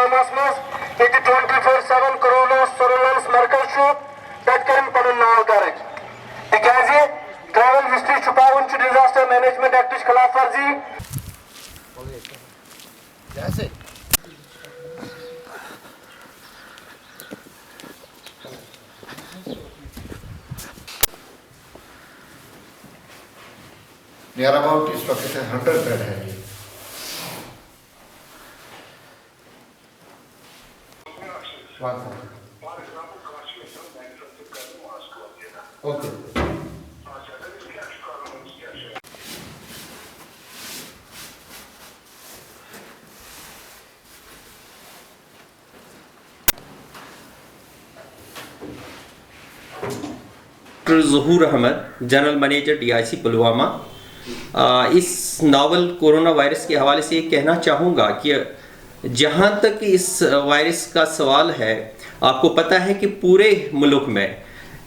Pulwamas mas it 24/7 corona surveillance markers show that can put now garage. Because travel history छुपावन च disaster management act के खिलाफ वर्जी जैसे near about इस वक्त 100 bed है ये। Okay Zahoor Ahmad, general manager DIC Pulwama. इस नावल कोरोना वायरस के हवाले से ये कहना चाहूँगा कि जहाँ तक इस वायरस का सवाल है, आपको पता है कि पूरे मुल्क में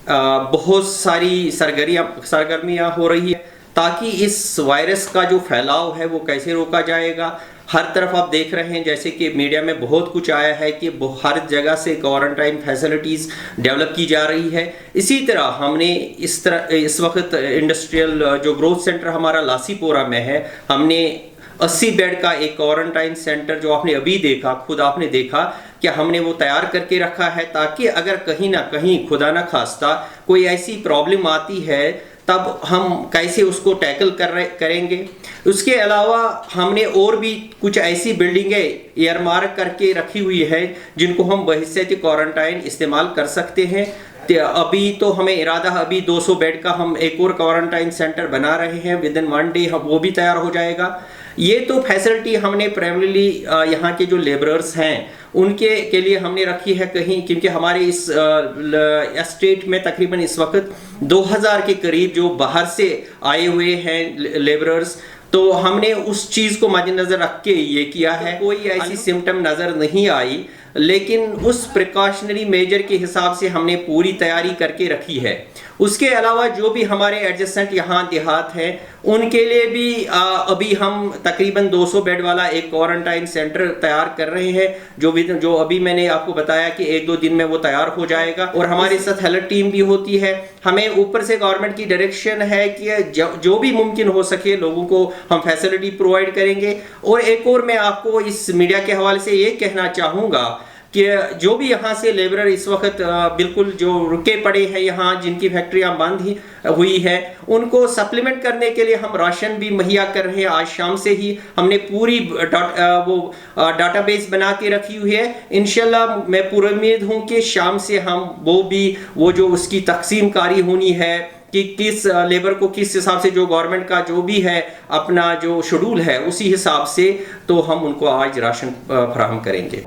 बहुत सारी सरगर्मियाँ हो रही है ताकि इस वायरस का जो फैलाव है वो कैसे रोका जाएगा। हर तरफ आप देख रहे हैं, जैसे कि मीडिया में बहुत कुछ आया है कि हर जगह से क्वारंटाइन फैसिलिटीज़ डेवलप की जा रही है। इसी तरह हमने इस वक्त इंडस्ट्रियल जो ग्रोथ सेंटर हमारा लासीपोरा में है, हमने 80 बेड का एक क्वारंटाइन सेंटर जो आपने अभी देखा, खुद आपने देखा कि हमने वो तैयार करके रखा है ताकि अगर कहीं ना कहीं खुदा ना खास्ता कोई ऐसी प्रॉब्लम आती है तब हम कैसे उसको टैकल करेंगे। उसके अलावा हमने और भी कुछ ऐसी बिल्डिंगें एयरमार्क करके रखी हुई है जिनको हम बहैसियत क्वारंटाइन इस्तेमाल कर सकते हैं। अभी तो हमें इरादा, अभी 200 बेड का हम एक और क्वारंटाइन सेंटर बना रहे हैं, विद इन 1 डे वो भी तैयार हो जाएगा। ये तो फैसिलिटी हमने प्राइमरीली यहाँ के जो लेबरर्स हैं उनके लिए हमने रखी है कहीं, क्योंकि हमारे इस एस्टेट में तकरीबन इस वक्त 2000 के करीब जो बाहर से आए हुए हैं लेबरर्स, तो हमने उस चीज़ को मद्देनज़र रख के ये किया है। कोई ऐसी सिम्टम नज़र नहीं आई, लेकिन उस प्रिकॉशनरी मेजर के हिसाब से हमने पूरी तैयारी करके रखी है। उसके अलावा जो भी हमारे एडजेसेंट यहाँ देहात हैं उनके लिए भी अभी हम तकरीबन 200 बेड वाला एक क्वारंटाइन सेंटर तैयार कर रहे हैं, जो अभी मैंने आपको बताया कि 1-2 दिन में वो तैयार हो जाएगा। और हमारे साथ हेल्थ टीम भी होती है। हमें ऊपर से गवर्नमेंट की डायरेक्शन है कि जो भी मुमकिन हो सके लोगों को हम फैसिलिटी प्रोवाइड करेंगे। और एक और मैं आपको इस मीडिया के हवाले से ये कहना चाहूँगा कि जो भी यहाँ से लेबरर इस वक्त बिल्कुल जो रुके पड़े हैं यहाँ, जिनकी फैक्ट्रियाँ बंद ही हुई है, उनको सप्लीमेंट करने के लिए हम राशन भी मुहैया कर रहे हैं। आज शाम से ही हमने पूरी डाटाबेस बना के रखी हुई है। इंशाल्लाह मैं पूरी उम्मीद हूँ कि शाम से हम वो जो उसकी तकसीम कारी होनी है कि किस लेबर को किस हिसाब से, जो गवर्नमेंट का जो भी है अपना जो शेड्यूल है उसी हिसाब से, तो हम उनको आज राशन फराहम करेंगे।